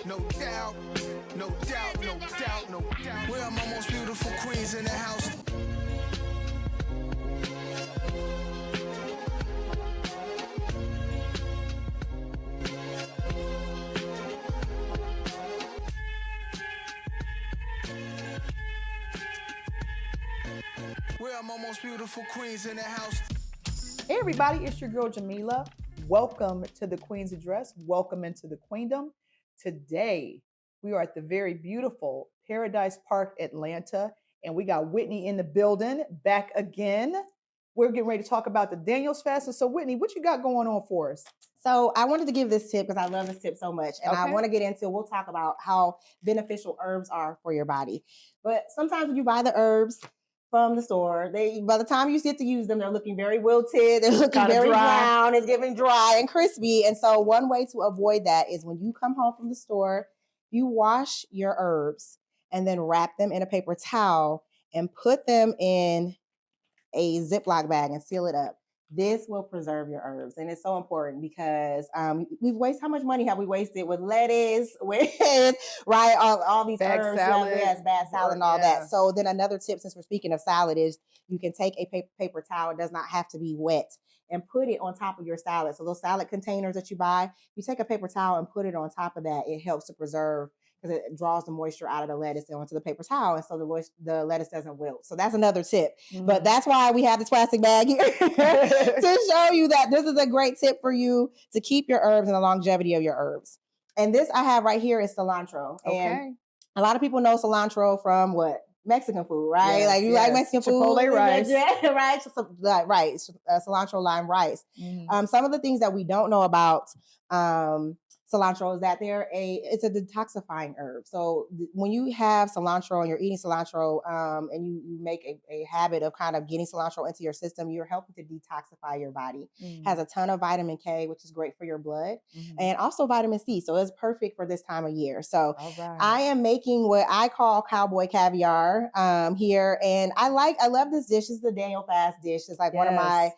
no doubt, no doubt, no doubt, no doubt. Where are my most beautiful queens in the house? Where are my most beautiful queens in the house? Hey everybody, it's your girl Jamila. Welcome to the Queen's Address. Welcome into the Queendom. Today, we are at the very beautiful Paradise Park, Atlanta, and we got Whitney in the building, back again. We're getting ready to talk about the Daniel's Fast. So Whitney, what you got going on for us? So I wanted to give this tip because I love this tip so much. And I want to get into, we'll talk about how beneficial herbs are for your body. But sometimes when you buy the herbs from the store, by the time you get to use them, they're looking very wilted, they're looking Kinda very dry. brown, it's giving dry and crispy. And so one way to avoid that is when you come home from the store, you wash your herbs and then wrap them in a paper towel and put them in a Ziploc bag and seal it up. This will preserve your herbs. And it's so important because we've wasted, how much money have we wasted with lettuce, with, right, all these Bag herbs, salad. yes, bad salad and all that. So then another tip, since we're speaking of salad, is you can take a paper towel, it does not have to be wet, and put it on top of your salad. So those salad containers that you buy, you take a paper towel and put it on top of that. It helps to preserve, because it draws the moisture out of the lettuce and onto the paper towel, and so the lettuce doesn't wilt. So that's another tip. But that's why we have this plastic bag here to show you that this is a great tip for you to keep your herbs and the longevity of your herbs. And this I have right here is cilantro. And a lot of people know cilantro from what? Mexican food, right? Yes, like you like Mexican Chipotle food, rice. Yeah, right? Right, cilantro lime rice. Some of the things that we don't know about cilantro is that it's a detoxifying herb. So when you have cilantro and you're eating cilantro, and you make a habit of kind of getting cilantro into your system, you're helping to detoxify your body. Has a ton of vitamin K, which is great for your blood, and also vitamin C. So it's perfect for this time of year. So I am making what I call Cowboy Caviar here, and I love this dish. This is the Daniel Fast dish. It's like one of my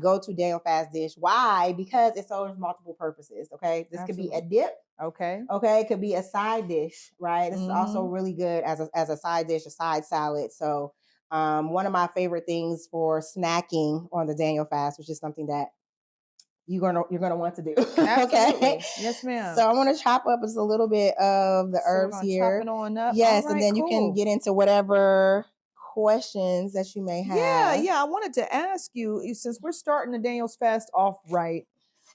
go-to Daniel Fast dish. Why? Because it serves multiple purposes. Okay, this could be a dip. Okay, it could be a side dish, right? This is also really good as a side dish, a side salad. So one of my favorite things for snacking on the Daniel Fast, which is something that you're gonna want to do. Okay. Yes, ma'am. So I'm gonna chop up just a little bit of the herbs here. Chop it on up. Yes, and then you can get into whatever questions that you may have. Yeah. I wanted to ask you, since we're starting the Daniel's Fast off right,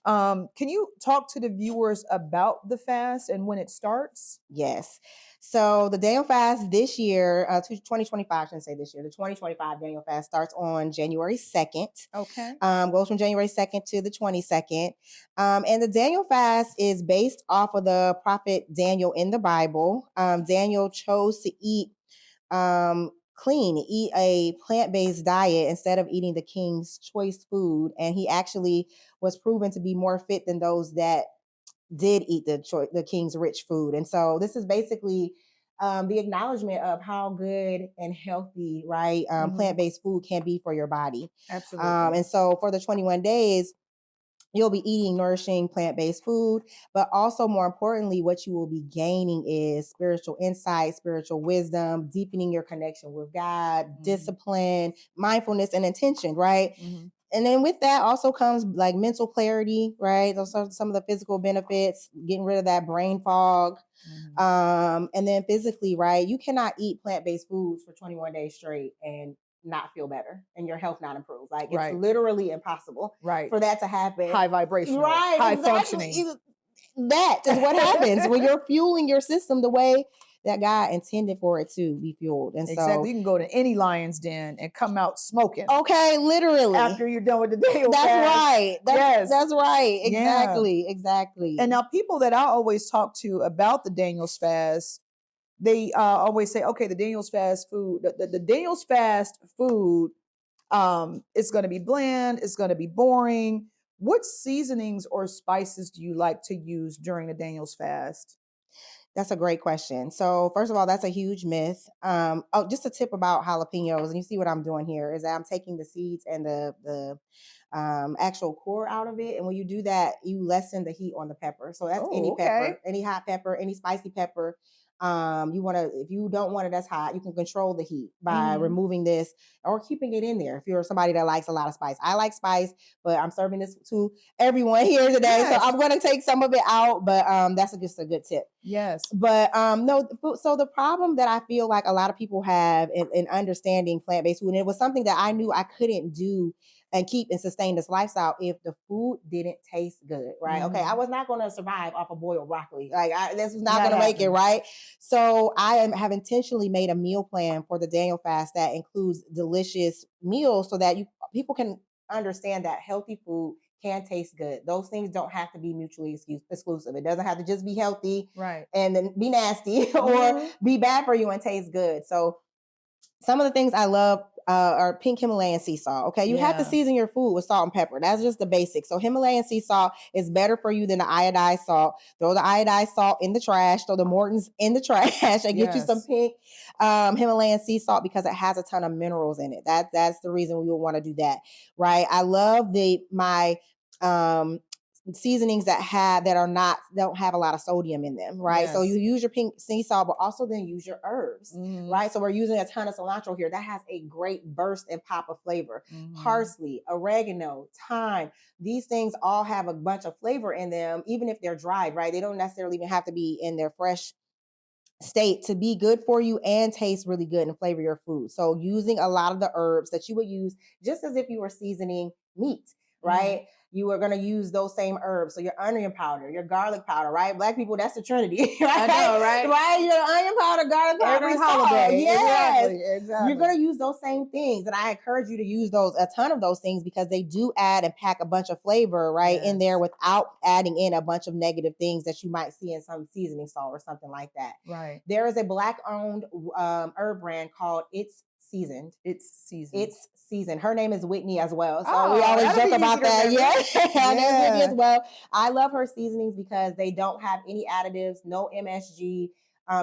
can you talk to the viewers about the fast and when it starts? Yes. So the Daniel Fast this year, 2025, I shouldn't say this year, the 2025 Daniel Fast starts on January 2nd. Okay. Goes from January 2nd to the 22nd. And the Daniel Fast is based off of the prophet Daniel in the Bible. Daniel chose to eat eat a plant-based diet instead of eating the king's choice food. And he actually was proven to be more fit than those that did eat the king's rich food. And so this is basically the acknowledgement of how good and healthy, right, plant-based food can be for your body. Absolutely. And so for the 21 days, you'll be eating nourishing plant-based food, but also more importantly, what you will be gaining is spiritual insight, spiritual wisdom, deepening your connection with God, discipline, mindfulness, and intention, right? And then with that also comes like mental clarity, right? Those are some of the physical benefits, getting rid of that brain fog. And then physically, right? You cannot eat plant-based foods for 21 days straight and not feel better and your health not improve. Like it's literally impossible for that to happen. High vibration, high functioning. That is what happens when you're fueling your system the way that God intended for it to be fueled. And so you can go to any lion's den and come out smoking. Okay, literally. After you're done with the day. That's right. That's right. Yeah. Exactly. And now people that I always talk to about the Daniel's Fast, they always say, okay, the Daniel's Fast food, the Daniel's Fast food, it's going to be bland, it's going to be boring. What seasonings or spices do you like to use during the Daniel's Fast? That's a great question. So first of all, that's a huge myth. Just a tip about jalapenos, and you see what I'm doing here is that I'm taking the seeds and the actual core out of it. And when you do that, you lessen the heat on the pepper. So that's any pepper, any hot pepper, any spicy pepper. You want to, if you don't want it as hot, you can control the heat by removing this or keeping it in there. If you're somebody that likes a lot of spice, I like spice, but I'm serving this to everyone here today. Yes. So I'm going to take some of it out, but that's just a good tip. Yes. But no, so the problem that I feel like a lot of people have in understanding plant-based food, and it was something that I knew I couldn't do and keep and sustain this lifestyle if the food didn't taste good, right? Okay, I was not going to survive off of boiled broccoli. Like this was not going to make it, right? So have intentionally made a meal plan for the Daniel fast that includes delicious meals so that people can understand that healthy food can taste good. Those things don't have to be mutually exclusive. It doesn't have to just be healthy, right, and then be nasty or be bad for you and taste good. So some of the things I love are pink Himalayan sea salt. Okay, you have to season your food with salt and pepper. That's just the basics. So Himalayan sea salt is better for you than the iodized salt. Throw the iodized salt in the trash. Throw the Morton's in the trash and get you some pink Himalayan sea salt because it has a ton of minerals in it. That's the reason we would want to do that, right? I love my seasonings that don't have a lot of sodium in them, right? Yes. So you use your pink sea salt, but also then use your herbs, right? So we're using a ton of cilantro here. That has a great burst and pop of flavor. Parsley, oregano, thyme. These things all have a bunch of flavor in them, even if they're dried, right? They don't necessarily even have to be in their fresh state to be good for you and taste really good and flavor your food. So using a lot of the herbs that you would use just as if you were seasoning meat, right? You are going to use those same herbs. So your onion powder, your garlic powder, right? Black people, that's the trinity, right? I know, right? Right? Your onion powder, garlic powder, every holiday. Yes. Exactly. You're going to use those same things. And I encourage you to use a ton of those things because they do add and pack a bunch of flavor, right? In there without adding in a bunch of negative things that you might see in some seasoning salt or something like that. Right. There is a Black owned herb brand called It's Seasoned. Her name is Whitney as well. So we always joke about that. Yeah. Her name is Whitney as well. I love her seasonings because they don't have any additives, no MSG,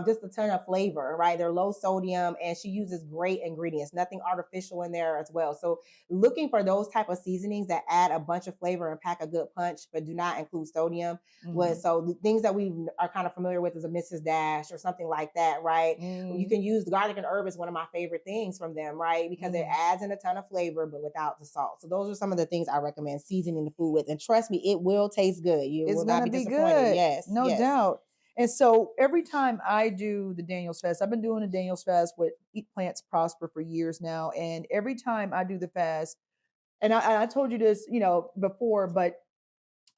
just a ton of flavor, right? They're low sodium and she uses great ingredients, nothing artificial in there as well. So looking for those type of seasonings that add a bunch of flavor and pack a good punch, but do not include sodium. So the things that we are kind of familiar with is a Mrs. Dash or something like that, right? You can use the garlic and herb is one of my favorite things from them, right? Because it adds in a ton of flavor, but without the salt. So those are some of the things I recommend seasoning the food with. And trust me, it will taste good. You will not be disappointed. Good. Yes. No doubt. And so every time I do the Daniel's Fast, I've been doing the Daniel's Fast with Eat Plants Prosper for years now. And every time I do the fast, and I told you this, before, but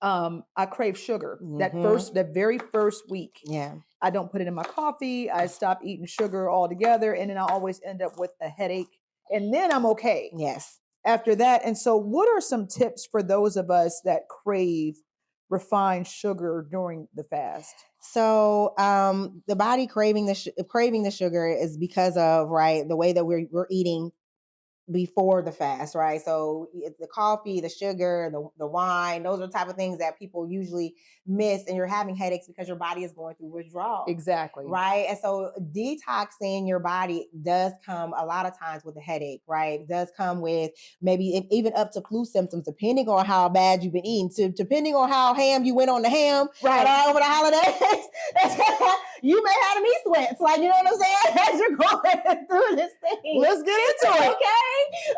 I crave sugar. That very first week. Yeah. I don't put it in my coffee. I stop eating sugar altogether. And then I always end up with a headache. And then I'm okay. Yes. After that. And so what are some tips for those of us that crave refined sugar during the fast? So the body craving the sugar is because of, right, the way that we're eating before the fast, right? So it's the coffee, the sugar, the wine, those are the type of things that people usually miss, and you're having headaches because your body is going through withdrawal. Exactly. Right. And so detoxing your body does come a lot of times with a headache, right? It does come with maybe even up to flu symptoms, depending on how bad you've been eating, depending on how ham you went on the ham over the holidays. You may have knee sweats, like, you know what I'm saying? As you're going through this thing. Let's get into it. Okay.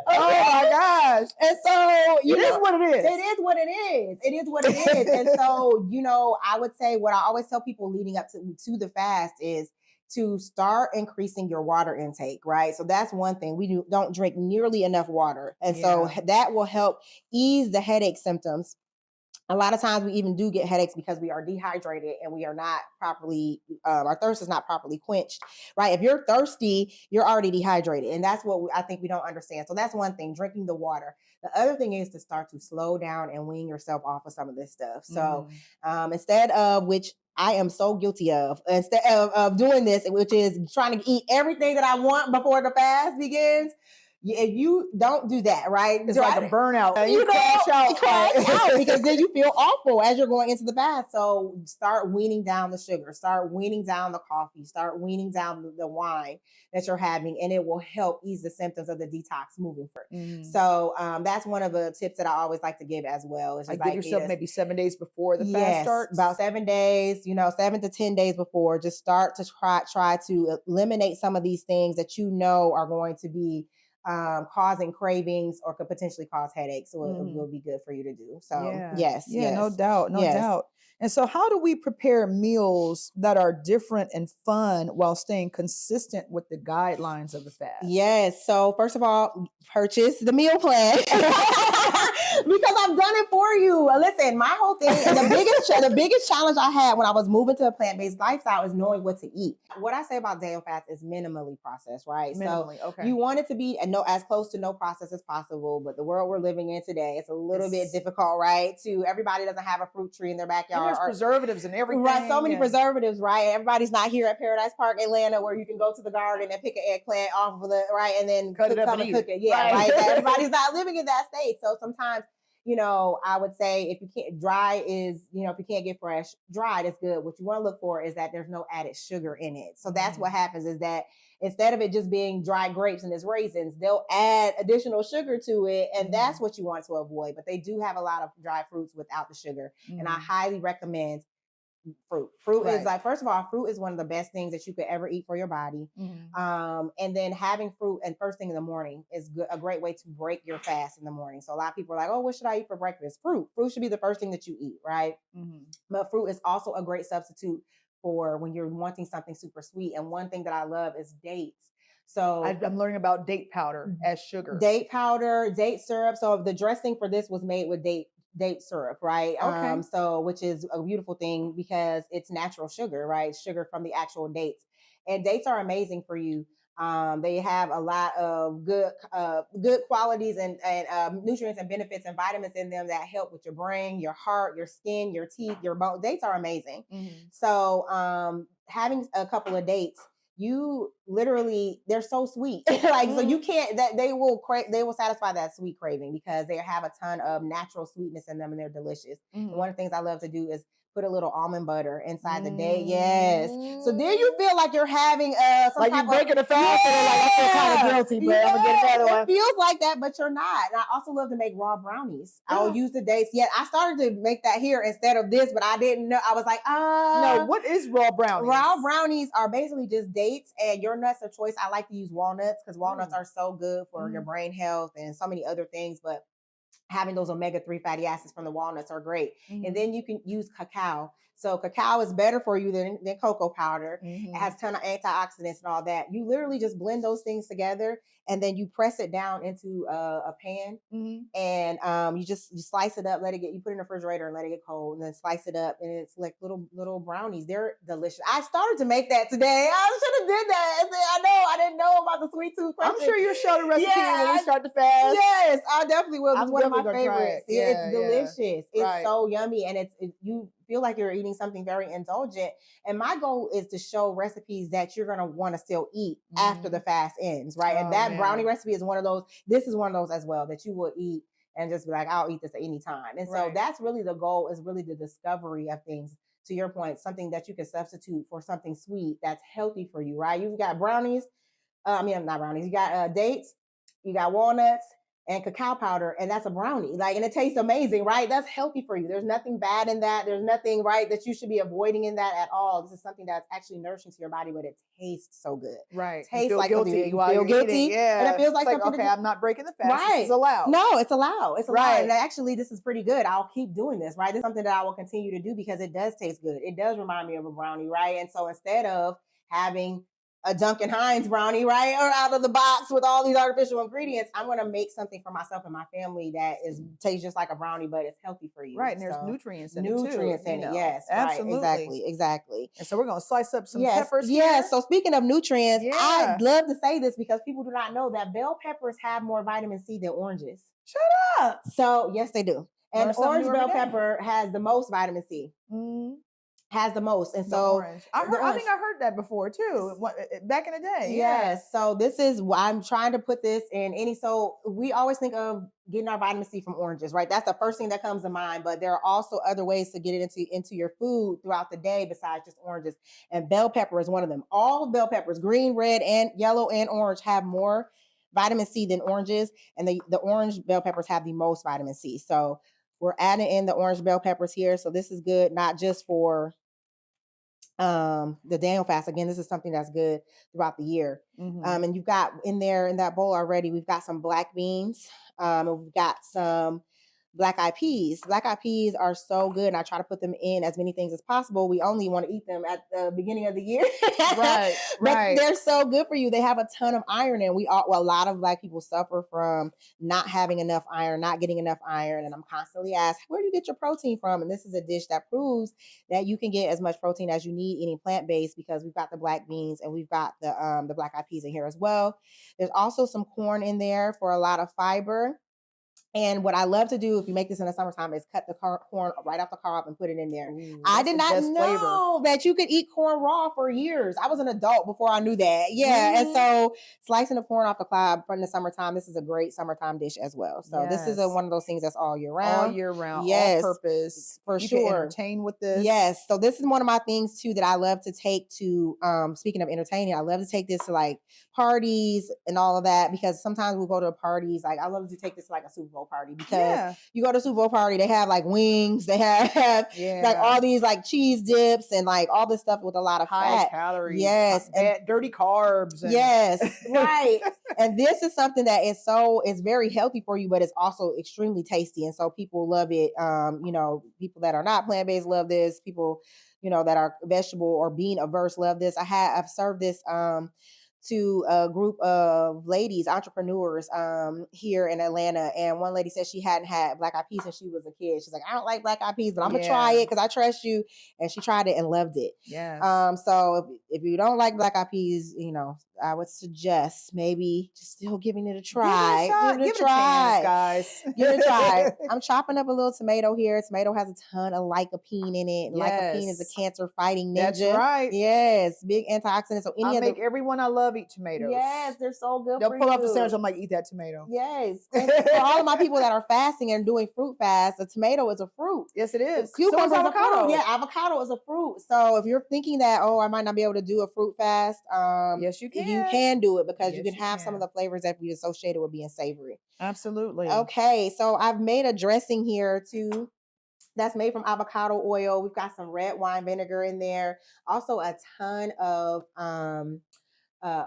Oh my gosh. And so it is what it is. It is what it is. It is what it is. And so, I would say what I always tell people leading up to the fast is to start increasing your water intake, right? So that's one thing. We don't drink nearly enough water. And so that will help ease the headache symptoms. A lot of times we even do get headaches because we are dehydrated and we are not properly, our thirst is not properly quenched, right? If you're thirsty, you're already dehydrated. And that's what I think we don't understand. So that's one thing, drinking the water. The other thing is to start to slow down and wean yourself off of some of this stuff. So instead of, which I am so guilty of, instead of doing this, which is trying to eat everything that I want before the fast begins, If you don't do that, right? It's like a burnout. You crash out. crash out because then you feel awful as you're going into the bath. So start weaning down the sugar, start weaning down the coffee, start weaning down the wine that you're having, and it will help ease the symptoms of the detox moving forward. So that's one of the tips that I always like to give as well. Is like give yourself maybe 7 days before the fast starts. About 7 days, 7 to 10 days before. Just start to try to eliminate some of these things that you know are going to be causing cravings or could potentially cause headaches. So it will be good for you to do. So yes. No doubt. And so how do we prepare meals that are different and fun while staying consistent with the guidelines of the fast? Yes. So first of all, purchase the meal plan because I've done it for you. Listen, my whole thing, the biggest challenge I had when I was moving to a plant-based lifestyle is knowing what to eat. What I say about day of fast is minimally processed, right? Okay. You want it to be as close to no process as possible, but the world we're living in today, it's a little bit difficult, right? Everybody doesn't have a fruit tree in their backyard. And there's preservatives and everything. Right, so many preservatives, right? Everybody's not here at Paradise Park, Atlanta, where you can go to the garden and pick an eggplant off of and then cut it up and cook it. Yeah, right. Everybody's not living in that state. So sometimes, I would say if you can't, dry is, if you can't get fresh, dried is good. What you want to look for is that there's no added sugar in it. So that's what happens is that instead of it just being dried grapes and its raisins, they'll add additional sugar to it. And that's what you want to avoid. But they do have a lot of dry fruits without the sugar. And I highly recommend fruit. Fruit is like, first of all, fruit is one of the best things that you could ever eat for your body. And then having fruit and first thing in the morning is a great way to break your fast in the morning. So a lot of people are like, oh, what should I eat for breakfast? Fruit should be the first thing that you eat, right? But fruit is also a great substitute for when you're wanting something super sweet. And one thing that I love is dates. So I'm learning about date powder as sugar. Date powder, date syrup. So the dressing for this was made with date syrup, right? Okay. So which is a beautiful thing because it's natural sugar, right? Sugar from the actual dates. And dates are amazing for you. They have a lot of good qualities and nutrients and benefits and vitamins in them that help with your brain, your heart, your skin, your teeth, your bones. Dates are amazing. So having a couple of dates, you literally, they're so sweet. So you can't, that they will satisfy that sweet craving because they have a ton of natural sweetness in them and they're delicious. And one of the things I love to do is put a little almond butter inside the date. Yes. So then you feel like you're having like you're breaking a fast and like I feel kind of guilty, but I'm gonna get another one. It feels like that, but you're not. And I also love to make raw brownies. I'll use the dates. Yeah, I started to make that here instead of this, but I didn't know. I was like, no, what is raw brownies? Raw brownies are basically just dates and your nuts of choice. I like to use walnuts because walnuts are so good for your brain health and so many other things, but having those omega-3 fatty acids from the walnuts are great. And then you can use cacao. So cacao is better for you than cocoa powder. It has a ton of antioxidants and all that. You literally just blend those things together and then you press it down into a pan and you slice it up, you put it in the refrigerator and let it get cold and then slice it up and it's like little brownies. They're delicious. I started to make that today. I should have did that. I didn't know about the sweet tooth question. I'm sure you'll show the recipe when we start the fast. Yes, I definitely will. It's one of my favorites. Yeah, it's delicious. It's so yummy and you feel like you're eating something very indulgent. And my goal is to show recipes that you're going to want to still eat after the fast ends, right? And that brownie recipe is one of those. This is one of those as well that you will eat and just be like, I'll eat this at any time. And so that's really the goal, is really the discovery of things. To your point, something that you can substitute for something sweet that's healthy for you, right? You've got brownies. Not brownies. You got dates. You got walnuts and cacao powder, and that's a brownie. And it tastes amazing, right? That's healthy for you. There's nothing bad in that. There's nothing, right, that you should be avoiding in that at all. This is something that's actually nourishing to your body, but it tastes so good. Right. Tastes like guilty. You feel guilty. Yeah. And it feels like something okay, I'm not breaking the fast. Right. This is allowed. No, it's allowed. It's allowed. And actually, this is pretty good. I'll keep doing this, right? This is something that I will continue to do because it does taste good. It does remind me of a brownie, right? And so instead of having a Duncan Hines brownie, right, or out of the box with all these artificial ingredients, I'm going to make something for myself and my family that tastes just like a brownie, but it's healthy for you. Right, and there's nutrients in it too. Nutrients in it, yes. Absolutely. Right, exactly. And so we're going to slice up some peppers here. Yes, so speaking of nutrients, I'd love to say this because people do not know that bell peppers have more vitamin C than oranges. Shut up. So, yes, they do. And orange bell pepper has the most vitamin C. has the most. And The so orange. I think I heard that before too. Back in the day. Yes. So this is why I'm trying to put this in any. So we always think of getting our vitamin C from oranges, right? That's the first thing that comes to mind. But there are also other ways to get it into your food throughout the day besides just oranges. And bell pepper is one of them. All bell peppers, green, red, and yellow and orange, have more vitamin C than oranges. And the orange bell peppers have the most vitamin C. So we're adding in the orange bell peppers here. So this is good, not just for the Daniel fast. Again, this is something that's good throughout the year. And you've got in there in that bowl already, we've got some black beans. And we've got some black eyed peas. Black eyed peas are so good. And I try to put them in as many things as possible. We only want to eat them at the beginning of the year. Right. But they're so good for you. They have a ton of iron, and a lot of Black people suffer from not having enough iron, not getting enough iron. And I'm constantly asked, where do you get your protein from? And this is a dish that proves that you can get as much protein as you need eating plant-based, because we've got the black beans and we've got the black eyed peas in here as well. There's also some corn in there for a lot of fiber. And what I love to do, if you make this in the summertime, is cut the corn right off the cob and put it in there. Ooh, I did not know that you could eat corn raw for years. I was an adult before I knew that. Yeah. And so slicing the corn off the cob from the summertime, this is a great summertime dish as well. So this is one of those things that's all year round. All year round. Yes. All purpose. For you sure. can entertain with this. Yes. So this is one of my things too that I love to take to, speaking of entertaining, I love to take this to like parties and all of that, because sometimes we'll go to parties. Like I love to take this to like a Super Bowl party, because you go to a Super Bowl party, they have like wings, they have like all these like cheese dips and like all this stuff with a lot of high fat calories. Yes. And dirty carbs. And yes. Right. And this is something that is very healthy for you, but it's also extremely tasty. And so people love it. People that are not plant-based love this. People, that are vegetable or bean averse love this. I've served this to a group of ladies, entrepreneurs here in Atlanta. And one lady said she hadn't had black eyed peas since she was a kid. She's like, I don't like black eyed peas, but I'm going to try it because I trust you. And she tried it and loved it. Yes. So if you don't like black eyed peas, I would suggest maybe just still giving it a try. Give it a chance, guys. Give it a try. I'm chopping up a little tomato here. Tomato has a ton of lycopene in it. And lycopene is a cancer-fighting ninja. That's right. Yes, big antioxidant. So everyone I love eat tomatoes. Yes, they're so good. They'll pull up the sandwich. I'm like, eat that tomato. Yes. And for all of my people that are fasting and doing fruit fasts, a tomato is a fruit. Yes, it is. Cucumber is avocado. Yeah, avocado is a fruit. So if you're thinking that, I might not be able to do a fruit fast, yes, you can. You can do it, because you can have some of the flavors that we associated with being savory. Absolutely. Okay, so I've made a dressing here too. That's made from avocado oil. We've got some red wine vinegar in there. Also a ton of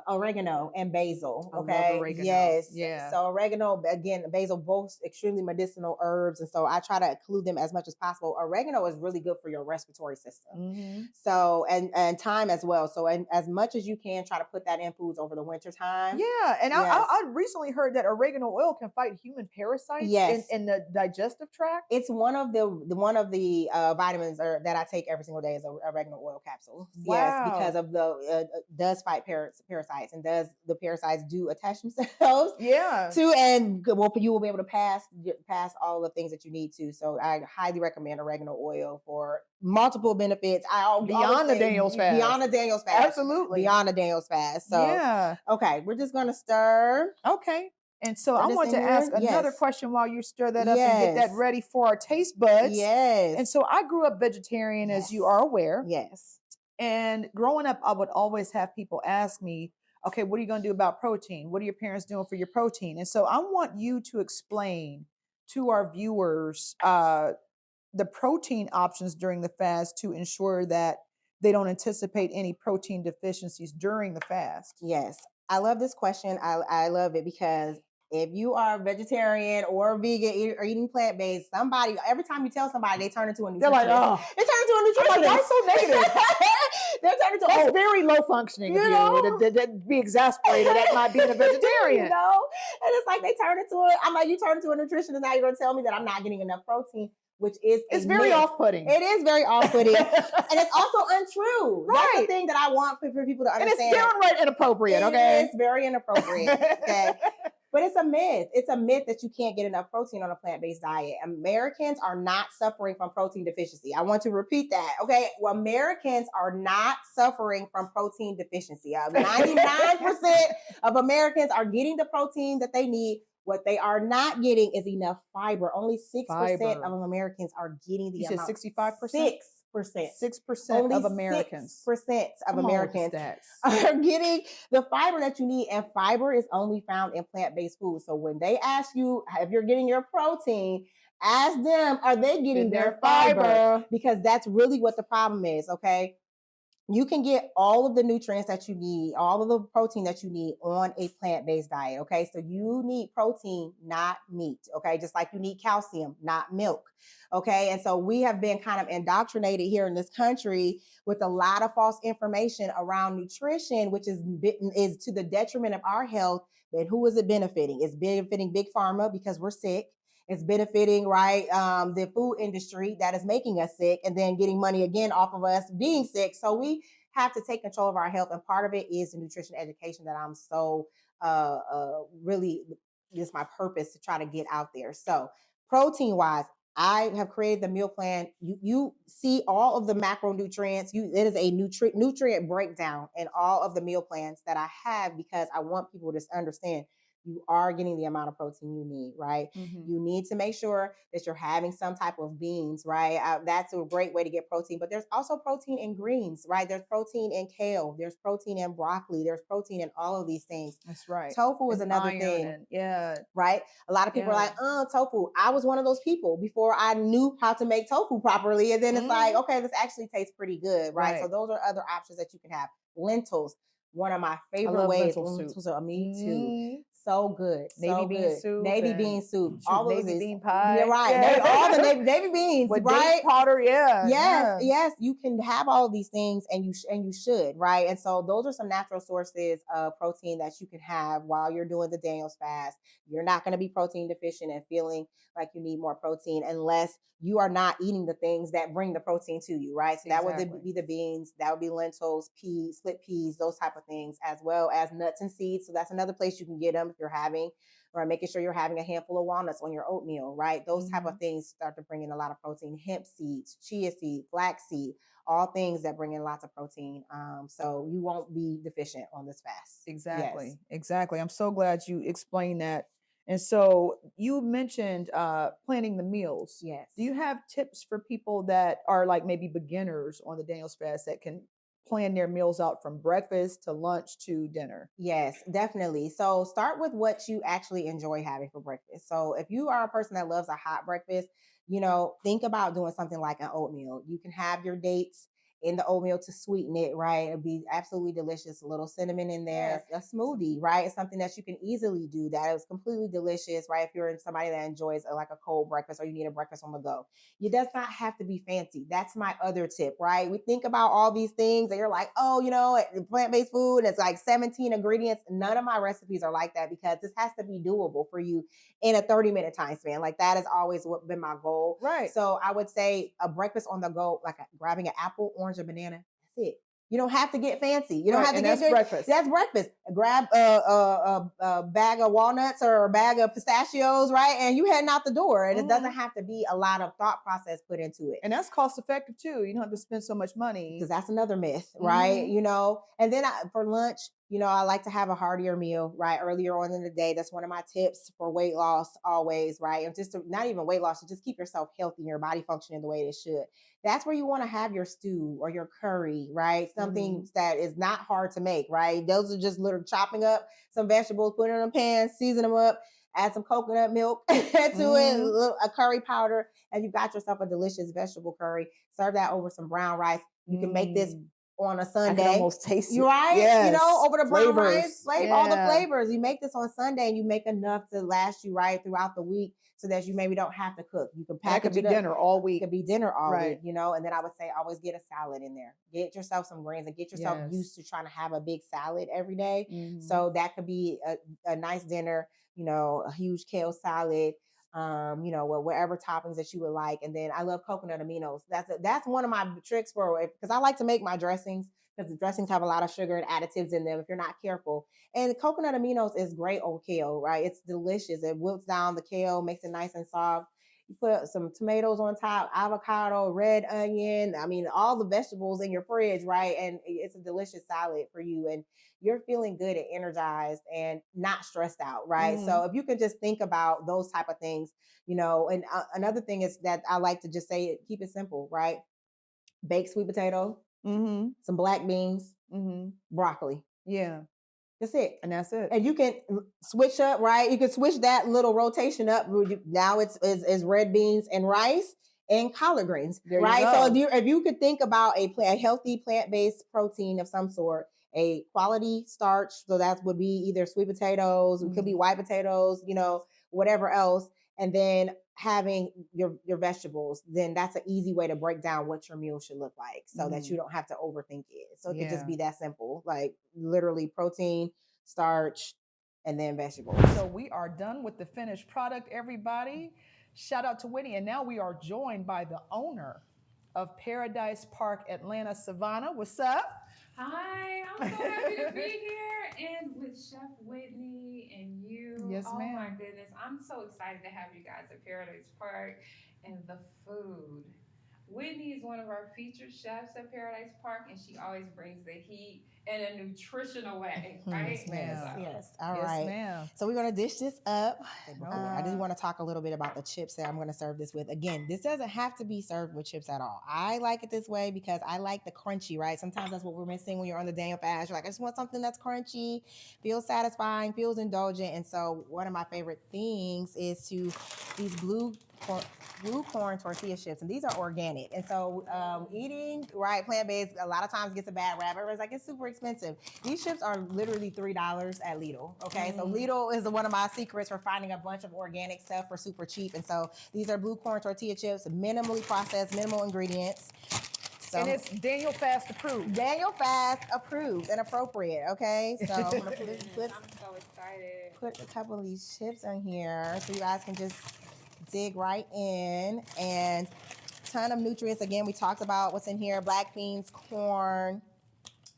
oregano and basil. Okay. I love oregano. Yes. Yeah. So oregano, again, basil, both extremely medicinal herbs. And so I try to include them as much as possible. Oregano is really good for your respiratory system. Mm-hmm. So, and time as well. So, and as much as you can, try to put that in foods over the winter time. Yeah. And I recently heard that oregano oil can fight human parasites in the digestive tract. It's one of the vitamins that I take every single day is oregano oil capsule. Wow. Yes, because of does fight parasites, and the parasites do attach themselves to, and you will be able to pass all the things that you need to. So I highly recommend oregano oil for multiple benefits. Beyond the Daniel's fast. Absolutely. Beyond the Daniel's fast. So okay, we're just gonna stir. Okay. And so I want to ask another question while you stir that up and get that ready for our taste buds. Yes. And so I grew up vegetarian, as you are aware. Yes. And growing up, I would always have people ask me, okay, what are you going to do about protein? What are your parents doing for your protein? And so I want you to explain to our viewers the protein options during the fast to ensure that they don't anticipate any protein deficiencies during the fast. Yes. I love this question. I love it because if you are vegetarian or vegan or eating plant-based, every time you tell somebody, they turn into a nutritionist. They're like, oh. They turn into a nutritionist. I'm like, why so negative? They're turning into That's very low functioning of you to be exasperated at not being a vegetarian. And it's like they turn into it. I'm like, you turn into a nutritionist, now you're going to tell me that I'm not getting enough protein, which is it's very off-putting. It is very off-putting. And it's also untrue. Right. That's the thing that I want for people to understand. And it's downright inappropriate, okay? It's very inappropriate, okay? But it's a myth. It's a myth that you can't get enough protein on a plant-based diet. Americans are not suffering from protein deficiency. I want to repeat that. Okay. Well, Americans are not suffering from protein deficiency. 99% of Americans are getting the protein that they need. What they are not getting is enough fiber. Only 6% of Americans are getting the you amount. said 65%? 6%. 6% Only of Americans. 6% of Americans stats. are getting the fiber that you need, and fiber is only found in plant-based foods. So when they ask you if you're getting your protein, ask them, are they getting their fiber? Because that's really what the problem is, okay? You can get all of the nutrients that you need, all of the protein that you need on a plant-based diet, okay? So you need protein, not meat, okay? Just like you need calcium, not milk, okay? And so we have been kind of indoctrinated here in this country with a lot of false information around nutrition, which is to the detriment of our health. But who is it benefiting? It's benefiting Big Pharma because we're sick. It's benefiting, right, the food industry that is making us sick and then getting money again off of us being sick. So we have to take control of our health. And part of it is the nutrition education that I'm so really, it's my purpose to try to get out there. So protein wise, I have created the meal plan. You see all of the macronutrients. It is a nutrient breakdown in all of the meal plans that I have because I want people to understand you are getting the amount of protein you need, right? Mm-hmm. You need to make sure that you're having some type of beans, right? That's a great way to get protein, but there's also protein in greens, right? There's protein in kale. There's protein in broccoli. There's protein in all of these things. That's right. Tofu is another thing. Yeah. Right? A lot of people are like, tofu. I was one of those people before I knew how to make tofu properly. And then it's like, okay, this actually tastes pretty good, right? So those are other options that you can have. Lentils, one of my favorite ways. Lentils are me too. So good. Navy bean soup. Navy bean soup. All of Navy bean pie. Yeah, right. Yeah. All the navy beans, with right? date powder, yeah. Yes. You can have all of these things and you should, right? And so those are some natural sources of protein that you can have while you're doing the Daniel's fast. You're not going to be protein deficient and feeling like you need more protein unless you are not eating the things that bring the protein to you, right? So that would be the beans, that would be lentils, peas, split peas, those type of things, as well as nuts and seeds. So that's another place you can get them if you're having, or making sure you're having a handful of walnuts on your oatmeal, right? Those type of things start to bring in a lot of protein. Hemp seeds, chia seed, flaxseed, all things that bring in lots of protein. So you won't be deficient on this fast. Exactly. I'm so glad you explained that. And so you mentioned planning the meals. Yes. Do you have tips for people that are like maybe beginners on the Daniel's fast that can plan their meals out from breakfast to lunch to dinner? Yes, definitely. So start with what you actually enjoy having for breakfast. So if you are a person that loves a hot breakfast, think about doing something like an oatmeal. You can have your dates in the oatmeal to sweeten it, right? It'll be absolutely delicious. A little cinnamon in there, a smoothie, right? It's something that you can easily do that is completely delicious, right? If you're somebody that enjoys like a cold breakfast or you need a breakfast on the go. It does not have to be fancy. That's my other tip, right? We think about all these things and you're like, plant-based food, and it's like 17 ingredients. None of my recipes are like that because this has to be doable for you in a 30-minute time span. Like that has always been my goal. Right. So I would say a breakfast on the go, like grabbing an apple, orange, or banana. That's it. You don't have to get fancy. You don't have to get good. Breakfast. That's breakfast. Grab a bag of walnuts or a bag of pistachios, right? And you heading out the door. And it doesn't have to be a lot of thought process put into it. And that's cost effective too. You don't have to spend so much money. Because that's another myth, right? And then for lunch, I like to have a heartier meal, right? Earlier on in the day. That's one of my tips for weight loss always, right? And just not even weight loss, to just keep yourself healthy, your body functioning the way it should. That's where you want to have your stew or your curry, right? Something that is not hard to make, right? Those are just little chopping up some vegetables, put it in a pan, season them up, add some coconut milk to it, a curry powder, and you got yourself a delicious vegetable curry. Serve that over some brown rice. You can make this on a Sunday. I can almost taste it. You're right. Yes. Over the brown rice, all the Yeah. flavors. You make this on Sunday and you make enough to last you right throughout the week so that you maybe don't have to cook. You can package That could be dinner all week. It could be dinner all week, and then I would say always get a salad in there. Get yourself some greens and get yourself used to trying to have a big salad every day. So that could be a nice dinner, a huge kale salad, whatever toppings that you would like. And then I love coconut aminos. That's one of my tricks because I like to make my dressings, because the dressings have a lot of sugar and additives in them if you're not careful. And coconut aminos is great on kale, right? It's delicious. It wilts down the kale, makes it nice and soft. You put some tomatoes on top, avocado, red onion. I mean, all the vegetables in your fridge, right? And it's a delicious salad for you. And you're feeling good and energized and not stressed out, right? Mhm. So if you can just think about those type of things, and another thing is that I like to just say, keep it simple, right? Baked sweet potato, some black beans, broccoli. Yeah. That's it. And that's it. And you can switch up, right? You can switch that little rotation up. Now it's red beans and rice and collard greens, right? So if you could think about a healthy plant-based protein of some sort, a quality starch, so that would be either sweet potatoes, it could be white potatoes, whatever else, and then having your vegetables, then that's an easy way to break down what your meal should look like, so that you don't have to overthink it. So it could just be that simple, like literally protein, starch, and then vegetables. So we are done with the finished product, everybody. Shout out to Whitney. And now we are joined by the owner of Paradise Park Atlanta, Savannah. What's up? Hi, I'm so happy to be here and with Chef Whitney and you. Yes, ma'am. Oh my goodness, I'm so excited to have you guys at Paradise Park and the food. Whitney is one of our featured chefs at Paradise Park, and she always brings the heat in a nutritional way, right? Yes, ma'am. Yes. All Yes, right. ma'am. So we're going to dish this up. All I right. just want to talk a little bit about the chips that I'm going to serve this with. Again, this doesn't have to be served with chips at all. I like it this way because I like the crunchy, right? Sometimes that's what we're missing when you're on the Daniel fast. You're like, I just want something that's crunchy, feels satisfying, feels indulgent. And so one of my favorite things is these blue corn tortilla chips, and these are organic. And so eating plant-based a lot of times gets a bad rap. Everyone's like, it's super expensive. These chips are literally $3 at Lidl. Okay, so Lidl is one of my secrets for finding a bunch of organic stuff for super cheap. And so these are blue corn tortilla chips, minimally processed, minimal ingredients. So, and it's Daniel Fast approved. Daniel Fast approved and appropriate. Okay, so I'm gonna I'm so excited. put a couple of these chips in here so you guys can just dig right in. And ton of nutrients. Again, we talked about what's in here: black beans, corn.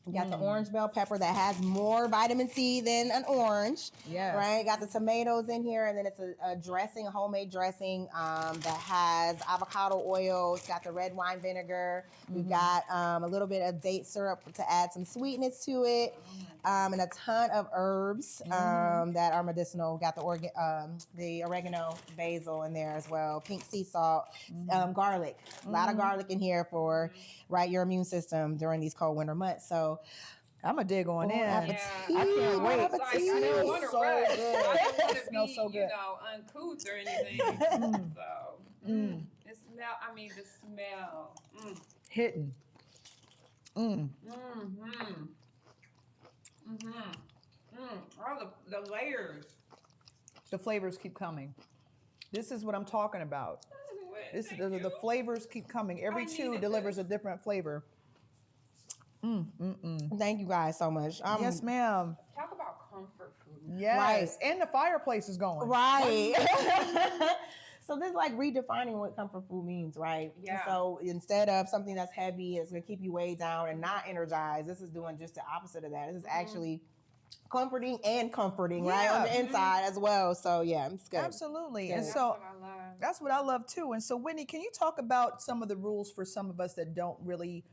You got the orange bell pepper that has more vitamin C than an orange. Yes. Right? Got the tomatoes in here, and then it's a dressing, a homemade dressing that has avocado oil. It's got the red wine vinegar. We've got a little bit of date syrup to add some sweetness to it. And a ton of herbs that are medicinal. Got the oregano, basil in there as well. Pink sea salt, garlic. A lot of garlic in here for your immune system during these cold winter months. So I'm gonna dig on in. Appetit. I can't wait. Appetit. I didn't want to rush. I didn't want to Smells be, so good. uncouth or anything. It smell. I mean, the smell. Hitting. All the layers. The flavors keep coming. This is what I'm talking about. The flavors keep coming. Every chew delivers a different flavor. Thank you guys so much. Yes, ma'am. Talk about comfort food. Yes. Right. And the fireplace is going. Right. So this is like redefining what comfort food means, right? Yeah. So instead of something that's heavy, it's gonna keep you weighed down and not energized, this is doing just the opposite of that. This is actually comforting, right? On the inside as well. So yeah, it's good. Absolutely. Good. And so That's what I love. that's what I love too. And so Whitney, can you talk about some of the rules for some of us that don't really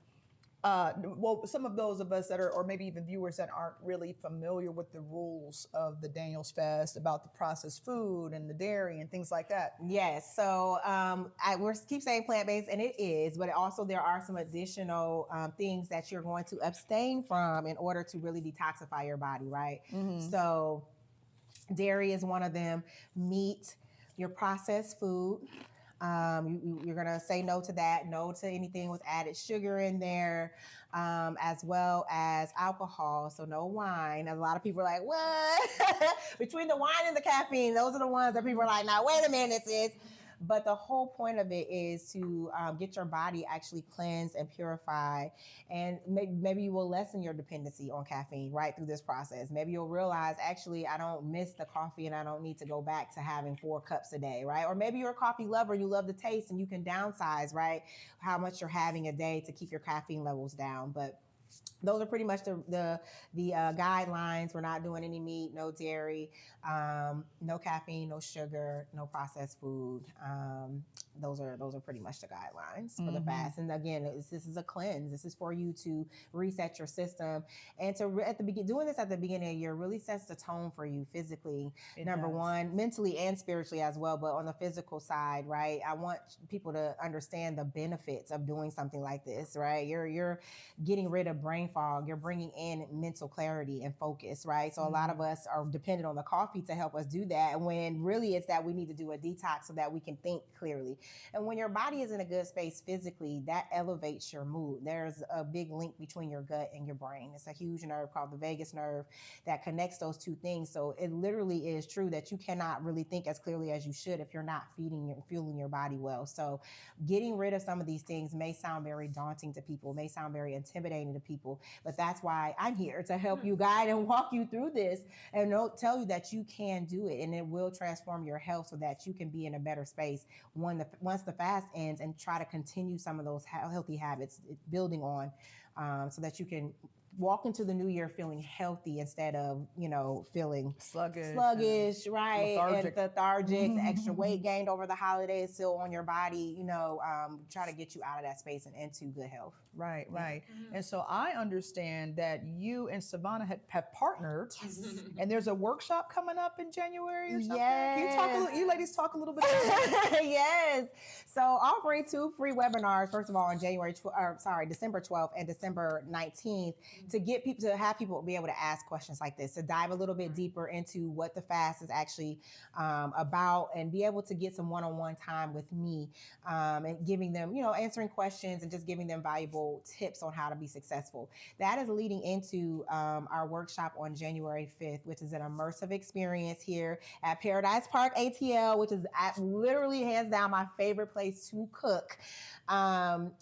some of those of us that are, or maybe even viewers that aren't really familiar with the rules of the Daniel's Fast about the processed food and the dairy and things like that? Yes. So we keep saying plant-based, and it is, but also there are some additional things that you're going to abstain from in order to really detoxify your body, right? So dairy is one of them. Meat, your processed food. You're going to say no to that, no to anything with added sugar in there, as well as alcohol. So no wine. A lot of people are like, what? Between the wine and the caffeine, those are the ones that people are like, now, wait a minute, sis. But the whole point of it is to get your body actually cleansed and purified. And maybe you will lessen your dependency on caffeine right through this process. Maybe you'll realize, actually, I don't miss the coffee and I don't need to go back to having 4 cups a day, right? Or maybe you're a coffee lover and you love the taste and you can downsize, right? How much you're having a day to keep your caffeine levels down. But those are pretty much the guidelines. We're not doing any meat, no dairy, no caffeine, no sugar, no processed food. Those are pretty much the guidelines for the fast. And again, this is a cleanse. This is for you to reset your system, and doing this at the beginning of the year really sets the tone for you physically. Number one, mentally and spiritually as well. But on the physical side, right? I want people to understand the benefits of doing something like this, right? You're getting rid of brain fog. You're bringing in mental clarity and focus, right? So a lot of us are dependent on the coffee to help us do that, when really it's that we need to do a detox so that we can think clearly. And when your body is in a good space physically, that elevates your mood. There's a big link between your gut and your brain. It's a huge nerve called the vagus nerve that connects those two things. So it literally is true that you cannot really think as clearly as you should if you're not fueling your body well. So getting rid of some of these things may sound very daunting to people, may sound very intimidating to people, but that's why I'm here to help you guide and walk you through this and tell you that you can do it, and it will transform your health so that you can be in a better space once the fast ends, and try to continue some of those healthy habits building on, so that you can walk into the new year feeling healthy instead of, feeling sluggish, right? Lethargic. And lethargic, the extra weight gained over the holidays still on your body, try to get you out of that space and into good health. Right. And so I understand that you and Savannah have partnered, and there's a workshop coming up in January or something. Yes. Can you ladies talk a little bit about that? Yes. So offering 2 free webinars, first of all, on December 12th and December 19th, to have people be able to ask questions like this, to dive a little bit deeper into what the fast is actually about, and be able to get some one-on-one time with me, and giving them, answering questions and just giving them valuable tips on how to be successful. That is leading into our workshop on January 5th, which is an immersive experience here at Paradise Park ATL, which is literally hands down my favorite place to cook. And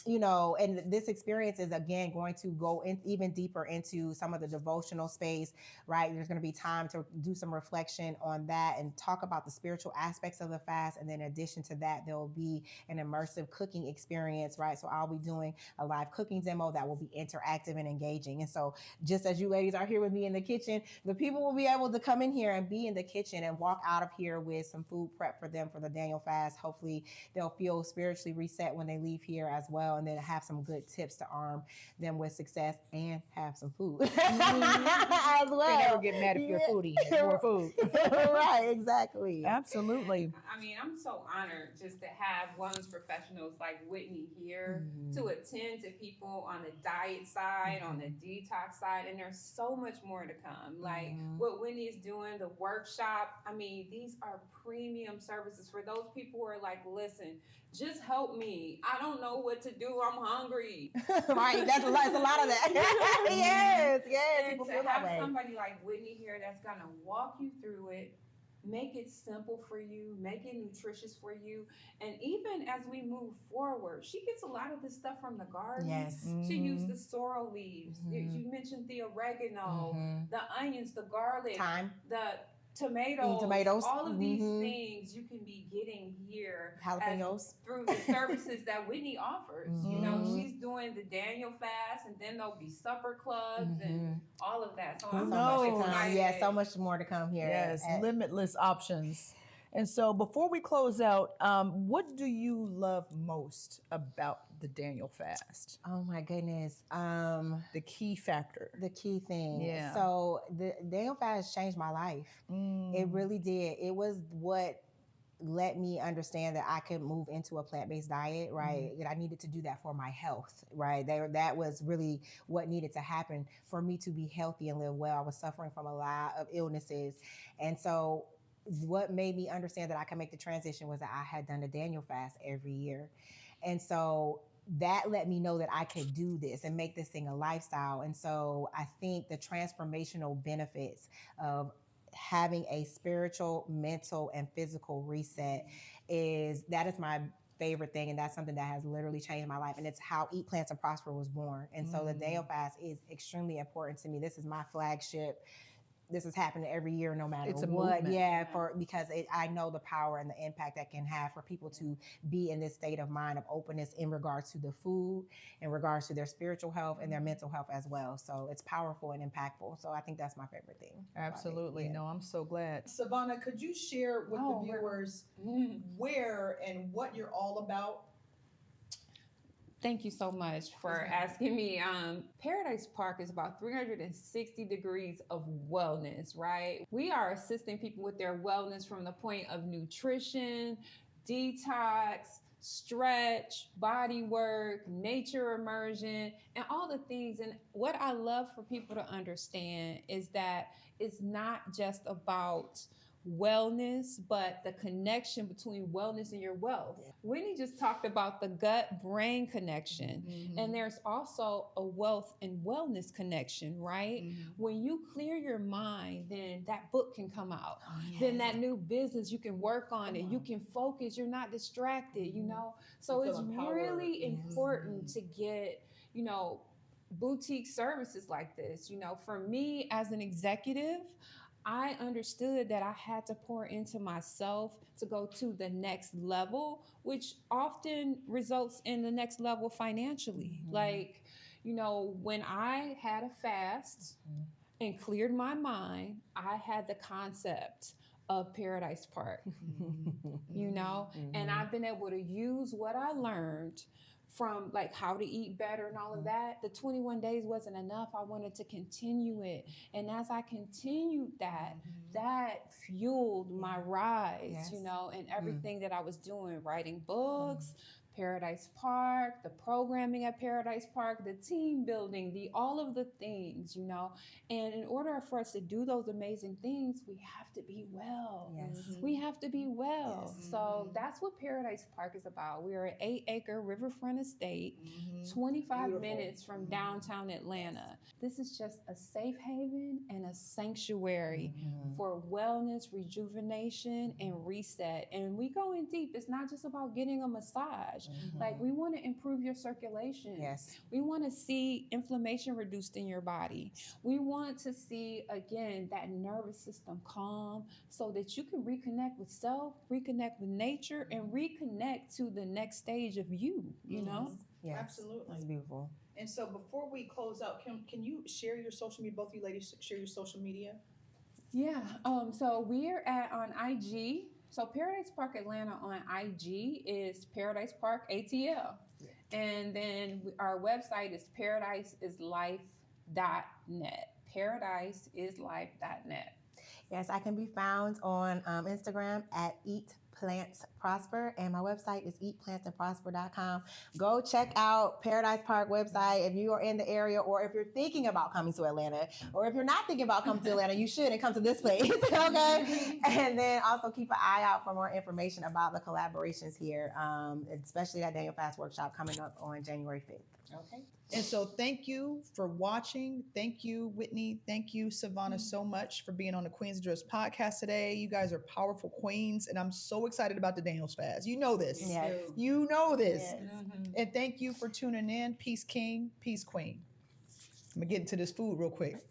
this experience is, again, going to go even deeper into some of the devotional space, right? There's going to be time to do some reflection on that and talk about the spiritual aspects of the fast. And then in addition to that, there will be an immersive cooking experience, right? So I'll be doing a live cooking demo that will be interactive and engaging. And so just as you ladies are here with me in the kitchen, the people will be able to come in here and be in the kitchen and walk out of here with some food prep for them for the Daniel fast. Hopefully they'll feel spiritually reset when they leave here as well, and then have some good tips to arm them with success and have some food as well. They never get mad if you're a foodie. More food. Right, exactly. Absolutely. I mean, I'm so honored just to have wellness professionals like Whitney here to attend to people on the diet side, on the detox side, and there's so much more to come. Like what Whitney is doing, the workshop. I mean, these are premium services for those people who are like, listen, just help me. I don't know what to do. I'm hungry. Right, that's a lot of that. Yes. And to have somebody like Whitney here that's gonna walk you through it, make it simple for you, make it nutritious for you. And even as we move forward, she gets a lot of this stuff from the garden. Yes. She used the sorrel leaves. You mentioned the oregano, the onions, the garlic, thyme, the tomatoes, all of these things you can be getting here jalapenos through the services that Whitney offers. She's doing the Daniel fast, and then there'll be supper clubs and all of that. So I'm so much excited. Yeah, so much more to come here. Yes, limitless options. And so before we close out, what do you love most about the Daniel fast? Oh my goodness. The key factor. The key thing. Yeah. So the Daniel fast changed my life. It really did. It was what let me understand that I could move into a plant-based diet, right? That I needed to do that for my health, right? That was really what needed to happen for me to be healthy and live well. I was suffering from a lot of illnesses. And so what made me understand that I could make the transition was that I had done the Daniel fast every year. And so that let me know that I could do this and make this thing a lifestyle. And so I think the transformational benefits of having a spiritual, mental, and physical reset is my favorite thing, and that's something that has literally changed my life, and it's how Eat Plants and Prosper was born. And so the Deo Fast is extremely important to me. This is my flagship. This is happening every year, no matter It's a what. movement. Yeah, because I know the power and the impact that can have for people to be in this state of mind of openness in regards to the food, in regards to their spiritual health and their mental health as well. So it's powerful and impactful. So I think that's my favorite thing. Absolutely. Yeah. No, I'm so glad. Savannah, could you share with the viewers where and what you're all about? Thank you so much for asking me. Paradise Park is about 360 degrees of wellness, right? We are assisting people with their wellness from the point of nutrition, detox, stretch, body work, nature immersion, and all the things. And what I love for people to understand is that it's not just about wellness, but the connection between wellness and your wealth. Whitney just talked about the gut-brain connection, and there's also a wealth and wellness connection, right? When you clear your mind, then that book can come out. Then that new business, you can work on it. You can focus. You're not distracted, you know? So it's really important to get, you know, boutique services like this. You know, for me as an executive, I understood that I had to pour into myself to go to the next level, which often results in the next level financially. Like, you know, when I had a fast and cleared my mind, I had the concept of Paradise Park, you know, and I've been able to use what I learned from like how to eat better and all of that. The 21 days wasn't enough. I wanted to continue it. And as I continued that, that fueled my rise, you know, and everything that I was doing, writing books, Paradise Park, the programming at Paradise Park, the team building, all of the things, you know. And in order for us to do those amazing things, we have to be well. We have to be well. So that's what Paradise Park is about. We're an 8-acre riverfront estate, 25 minutes from downtown Atlanta. This is just a safe haven and a sanctuary for wellness, rejuvenation, and reset. And we go in deep. It's not just about getting a massage. Like, we want to improve your circulation. We want to see inflammation reduced in your body. We want to see, again, that nervous system calm so that you can reconnect with self, reconnect with nature, and reconnect to the next stage of you, you know? Yes. Absolutely. That's beautiful. And so before we close out, can you share your social media, both you ladies share your social media? Yeah, so we're on IG. So Paradise Park Atlanta on IG is Paradise Park ATL. And then our website is paradiseislife.net. Paradiseislife.net. Yes, I can be found on Instagram at Eat Plants Prosper, and my website is eatplantsandprosper.com. Go check out Paradise Park website if you are in the area, or if you're thinking about coming to Atlanta, or if you're not thinking about coming to Atlanta, you should and come to this place, okay? And then also keep an eye out for more information about the collaborations here, especially that Daniel Fast workshop coming up on January 5th. Okay. And so thank you for watching. Thank you, Whitney. Thank you, Savannah, so much for being on the Queen's Address podcast today. You guys are powerful queens, and I'm so excited about the Daniel's Fast. You know this. Yes. You know this. Yes. And thank you for tuning in. Peace, King. Peace, Queen. I'm going to get into this food real quick.